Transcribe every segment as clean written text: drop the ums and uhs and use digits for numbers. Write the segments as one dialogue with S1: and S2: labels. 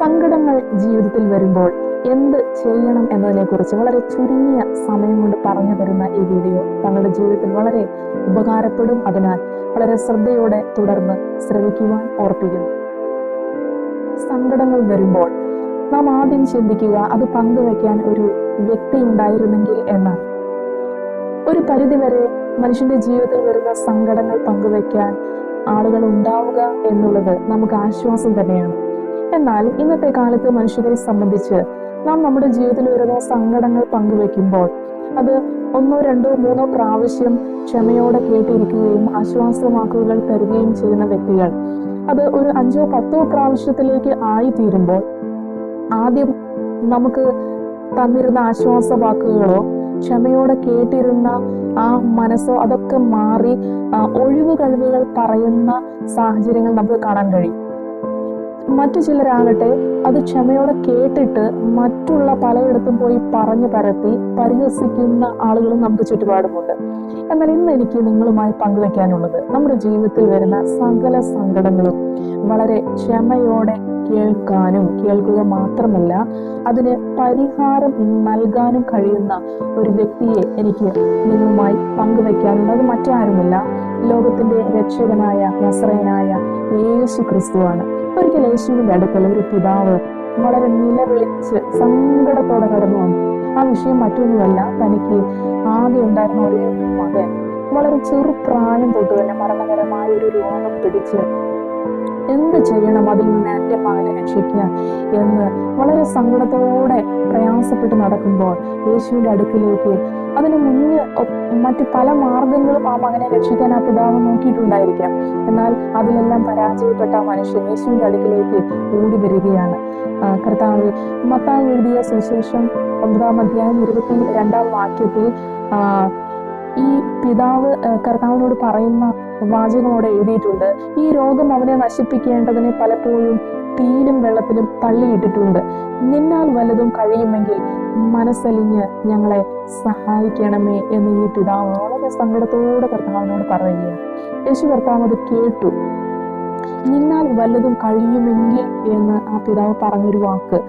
S1: സങ്കടങ്ങൾ ജീവിതത്തിൽ വരുമ്പോൾ എന്ത് ചെയ്യണം എന്നതിനെക്കുറിച്ച് വളരെ ചുരുങ്ങിയ സമയം കൊണ്ട് പറഞ്ഞു തരുന്ന ഈ വീഡിയോ തങ്ങളുടെ ജീവിതത്തിൽ വളരെ ഉപകാരപ്പെടും. അതിനാൽ വളരെ ശ്രദ്ധയോടെ തുടർന്ന് ശ്രവിക്കുവാൻ ഓർപ്പിക്കുന്നു. സങ്കടങ്ങൾ വരുമ്പോൾ നാം ആദ്യം ചിന്തിക്കുക അത് പങ്കുവെക്കാൻ ഒരു വ്യക്തി ഉണ്ടായിരുന്നെങ്കിൽ എന്നാണ്. ഒരു പരിധിവരെ മനുഷ്യന്റെ ജീവിതത്തിൽ വരുന്ന സങ്കടങ്ങൾ പങ്കുവെക്കാൻ ആളുകൾ ഉണ്ടാവുക എന്നുള്ളത് നമുക്ക് ആശ്വാസം തന്നെയാണ്. എന്നാൽ ഇന്നത്തെ കാലത്ത് മനുഷ്യരെ സംബന്ധിച്ച് നാം നമ്മുടെ ജീവിതത്തിൽ വരുന്ന സങ്കടങ്ങൾ പങ്കുവെക്കുമ്പോൾ അത് 1, 2, 3 പ്രാവശ്യം ക്ഷമയോടെ കേട്ടിരിക്കുകയും ആശ്വാസവാക്കുകൾ തരികയും ചെയ്യുന്ന വ്യക്തികൾ അത് ഒരു 5, 10 പ്രാവശ്യത്തിലേക്ക് ആയിത്തീരുമ്പോൾ ആദ്യം നമുക്ക് തന്നിരുന്ന ആശ്വാസവാക്കുകളോ ക്ഷമയോടെ കേട്ടിരുന്ന ആ മനസ്സോ അതൊക്കെ മാറി ഒഴിവ് കഴിവുകൾ പറയുന്ന സാഹചര്യങ്ങൾ നമുക്ക് കാണാൻ കഴിയും. മറ്റു ചിലരാകട്ടെ അത് ക്ഷമയോടെ കേട്ടിട്ട് മറ്റുള്ള പലയിടത്തും പോയി പറഞ്ഞു പരത്തി പരിഹസിക്കുന്ന ആളുകളും നമുക്ക് ചുറ്റുപാടുമുണ്ട്. എന്നാൽ ഇന്ന് എനിക്ക് നിങ്ങളുമായി പങ്കുവെക്കാനുള്ളത് നമ്മുടെ ജീവിതത്തിൽ വരുന്ന സകല സങ്കടങ്ങളും വളരെ ക്ഷമയോടെ കേൾക്കുക മാത്രമല്ല അതിന് പരിഹാരം നൽകാനും കഴിയുന്ന ഒരു വ്യക്തിയെ എനിക്ക് നിങ്ങളുമായി പങ്കുവെക്കാനുണ്ട്. അത് മറ്റാരുമില്ല, ലോകത്തിന്റെ രക്ഷകനായ നസറേയനായ യേശു ക്രിസ്തുവാണ്. ഒരിക്കൽ യേശുവിന്റെ അടുക്കൽ ഒരു പിതാവ് വളരെ നിലവിളിച്ച് സങ്കടത്തോടെ കടന്നു വന്നു. ആ വിഷയം മറ്റൊന്നുമല്ല, തനിക്ക് ആകെ ഉണ്ടായിരുന്ന ഒരേ ഒരു മകൻ വളരെ ചെറുപ്രായം തൊട്ട് തന്നെ മരണകരമായ ഒരു രോഗം പിടിച്ച് എന്ത് ചെയ്യണം അതിൽ നിന്ന് എൻ്റെ മകനെ രക്ഷിക്കാൻ എന്ന് വളരെ സങ്കടത്തോടെ പ്രയാസപ്പെട്ട് നടക്കുമ്പോൾ യേശുവിന്റെ അടുക്കിലേക്ക് അതിന് മുന്നേ മറ്റു പല മാർഗങ്ങളും ആ മകനെ രക്ഷിക്കാൻ ആ പിതാവ് നോക്കിയിട്ടുണ്ടായിരിക്കാം. എന്നാൽ അതിലെല്ലാം പരാജയപ്പെട്ട ആ മനുഷ്യൻ യേശുവിന്റെ അടുക്കിലേക്ക് ഓടി വരികയാണ്. കർത്താവ് മത്തായി എഴുതിയ സുവിശേഷം 9-ാം അധ്യായം 22-ാം വാക്യത്തിൽ ഈ പിതാവ് കർത്താവിനോട് പറയുന്ന വാചകമോടെ എഴുതിയിട്ടുണ്ട്. ഈ രോഗം അവനെ നശിപ്പിക്കേണ്ടതിന് പലപ്പോഴും തീയിലും വെള്ളത്തിലും തള്ളിയിട്ടിട്ടുണ്ട്. നിന്നാൽ വല്ലതും കഴിയുമെങ്കിൽ മനസ്സലിഞ്ഞ് ഞങ്ങളെ സഹായിക്കണമേ എന്ന് ഈ പിതാവ് വളരെ സങ്കടത്തോടെ കർത്താവിനോട് പറയുകയാണ്. യേശു കർത്താവ് അത് കേട്ടു. നിന്നാൽ വല്ലതും കഴിയുമെങ്കിൽ എന്ന് ആ പിതാവ് പറഞ്ഞൊരു വാക്ക്.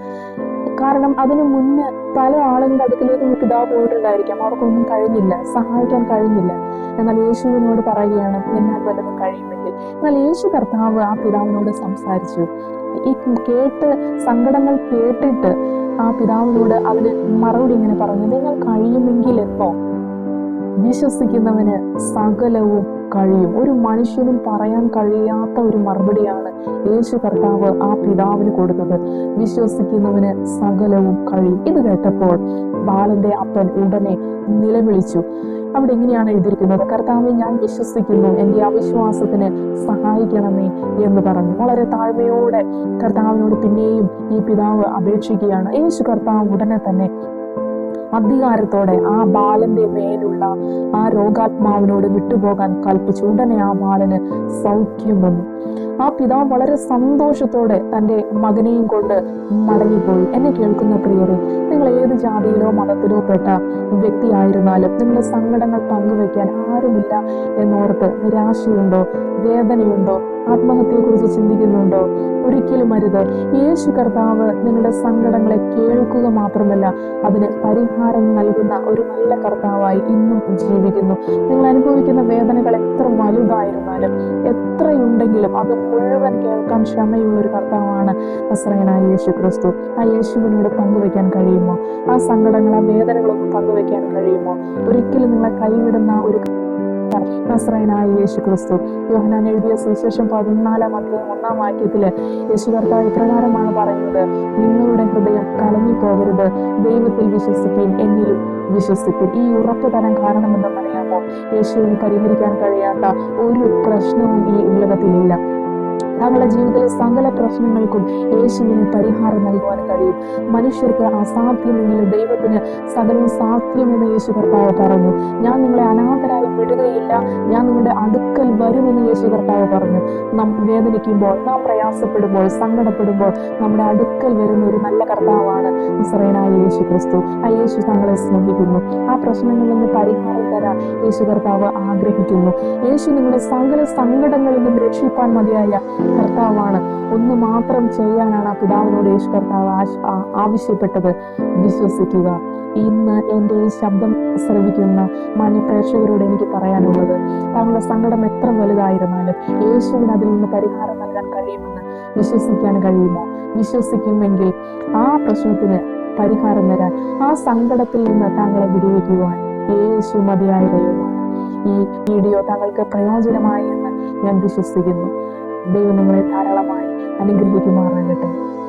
S1: കാരണം അതിനു മുന്നേ പല ആളുകളുടെ അടുക്കിലേക്ക് ഈ പിതാവ് പോയിട്ടുണ്ടായിരിക്കാം, അവർക്കൊന്നും കഴിഞ്ഞില്ല, സഹായിക്കാൻ കഴിഞ്ഞില്ല. എന്നാൽ യേശുവിനോട് പറയുകയാണ് എന്നാൽ വല്ലതും കഴിയുമെങ്കിൽ. എന്നാൽ യേശു കർത്താവ് ആ പിതാവിനോട് സംസാരിച്ചു. ഈ സങ്കടങ്ങൾ കേട്ടിട്ട് ആ പിതാവിനോട് അതിന് മറുപടി ഇങ്ങനെ പറഞ്ഞു, നിങ്ങൾ കഴിയുമെങ്കിൽ എന്നോ, വിശ്വസിക്കുന്നവന് സകലവും കഴിയും. ഒരു മനുഷ്യനും പറയാൻ കഴിയാത്ത ഒരു മറുപടിയാണ് യേശു കർത്താവ് ആ പിതാവിന് കൊടുത്തത്. വിശ്വസിക്കുന്നവന് സകലവും കഴിയും. ഇത് കേട്ടപ്പോൾ ബാലന്റെ അപ്പൻ ഉടനെ നിലവിളിച്ചു. അവിടെ എങ്ങനെയാണ് എഴുതിയിരിക്കുന്നത്? കർത്താവെ, ഞാൻ വിശ്വസിക്കുന്നു, എൻ്റെ അവിശ്വാസത്തിന് സഹായിക്കണമേ എന്ന് പറഞ്ഞു. വളരെ താഴ്മയോടെ കർത്താവിനോട് പിന്നെയും ഈ പിതാവ് അപേക്ഷിക്കുകയാണ്. യേശു കർത്താവ് ഉടനെ തന്നെ അധികാരത്തോടെ ആ ബാലന്റെ മേലുള്ള ആ രോഗാത്മാവിനോട് വിട്ടുപോകാൻ കൽപ്പിച്ചു. ഉടനെ ആ ബാലന് സൗഖ്യം വന്നു. ആ പിതാവ് വളരെ സന്തോഷത്തോടെ തൻ്റെ മകനെയും കൊണ്ട് മടങ്ങിപ്പോയി. എന്നെ കേൾക്കുന്ന പ്രിയരെ, നിങ്ങൾ ഏത് ജാതിയിലോ മതത്തിലോ പെട്ട വ്യക്തിയായിരുന്നാലും നിങ്ങളുടെ സങ്കടങ്ങൾ പങ്കുവെക്കാൻ ആരുമില്ല എന്നോർത്ത് നിരാശയുണ്ടോ, വേദനയുണ്ടോ, ആത്മഹത്യയെക്കുറിച്ച് ചിന്തിക്കുന്നുണ്ടോ? ഒരിക്കലും അരുത്. യേശു കർത്താവ് നിങ്ങളുടെ സങ്കടങ്ങളെ കേൾക്കുക മാത്രമല്ല അതിന് പരിഹാരം നൽകുന്ന ഒരു നല്ല കർത്താവായി ഇന്നും ജീവിക്കുന്നു. നിങ്ങൾ അനുഭവിക്കുന്ന വേദനകൾ എത്ര വലുതായിരുന്നാലും എത്രയുണ്ടെങ്കിലും അത് മുഴുവൻ കേൾക്കാൻ ക്ഷമയുള്ള ഒരു കർത്താവാണ് നസറേയനായ യേശു ക്രിസ്തു. ആ യേശുവിനോട് പങ്കുവെക്കാൻ കഴിയുമോ? ആ സങ്കടങ്ങൾ, ആ വേദനകളൊന്നും പങ്കുവെക്കാൻ കഴിയുമോ? ഒരിക്കലും നിങ്ങളെ കൈവിടുന്ന ഒരു നസറേയനായ യേശു ക്രിസ്തു. യോഹന്നാൻ എഴുതിയ സുവിശേഷം 14-ാം അധ്യായം 1-ാം വാക്യത്തില് യേശു കർത്താവ് ഇപ്രകാരമാണ് പറയുന്നത്, നിങ്ങളുടെ ഹൃദയം കലങ്ങിപ്പോകരുത്, ദൈവത്തിൽ വിശ്വസിപ്പിൻ, എന്നിലും വിശ്വസിപ്പിൻ. ഈ ഉറപ്പ് തരാൻ കാരണം എന്തെന്നറിയാമോ? യേശുവിന് പരിഹരിക്കാൻ കഴിയാത്ത ഒരു പ്രശ്നവും ഈ ഉലകത്തിലില്ല. താങ്കളുടെ ജീവിതത്തിലെ സകല പ്രശ്നങ്ങൾക്കും യേശുവിന് പരിഹാരം നൽകുവാൻ കഴിയും. മനുഷ്യർക്ക് അസാധ്യമെങ്കിലും ദൈവത്തിന് സകലവും സാധ്യമെന്ന് യേശു കർത്താവ് പറഞ്ഞു. ഞാൻ നിങ്ങളെ അനാഥരായി വിടുകയില്ല, ഞാൻ നിങ്ങളുടെ അടുക്കൽ വരുമെന്ന് യേശു കർത്താവ് പറഞ്ഞു. നാം വേദനിക്കുമ്പോൾ, നാം പ്രയാസപ്പെടുമ്പോൾ, സങ്കടപ്പെടുമ്പോൾ നമ്മുടെ അടുക്കൽ വരുന്ന ഒരു നല്ല കർത്താവാണ് നസറേയനായ യേശു ക്രിസ്തു. ആ യേശു തങ്ങളെ സ്നേഹിക്കുന്നു. ആ പ്രശ്നങ്ങളിൽ നിന്ന് പരിഹാരം തരാൻ യേശു കർത്താവ് ആഗ്രഹിക്കുന്നു. യേശു നിങ്ങളുടെ സകല സങ്കടങ്ങളിൽ നിന്നും രക്ഷിപ്പാൻ മതിയായ കർത്താവാണ്. ഒന്ന് മാത്രം ചെയ്യാനാണ് ആ പിതാവിനോട് യേശു കർത്താവ് ആവശ്യപ്പെട്ടത്. വിശ്വസിക്കുക. ഇന്ന് എൻ്റെ ഈ ശബ്ദം ശ്രവിക്കുന്ന മാന്യ പ്രേക്ഷകരോട് എനിക്ക് പറയാനുള്ളത്, താങ്കളുടെ സങ്കടം എത്ര വലുതായിരുന്നാലും യേശുവിന് അതിൽ നിന്ന് പരിഹാരം നൽകാൻ കഴിയുമെന്ന് വിശ്വസിക്കാൻ കഴിയുമോ? വിശ്വസിക്കുമെങ്കിൽ ആ പ്രശ്നത്തിന് പരിഹാരം തരാൻ, ആ സങ്കടത്തിൽ നിന്ന് താങ്കളെ വിടുവിക്കുവാൻ യേശു മതിയായ ദൈവമാണ്. ഈ വീഡിയോ താങ്കൾക്ക് പ്രയോജനമായി എന്ന് ഞാൻ വിശ്വസിക്കുന്നു. ദൈവം നിങ്ങളെ ധാരാളമായി അനുഗ്രഹിക്കുമാറാകട്ടെ.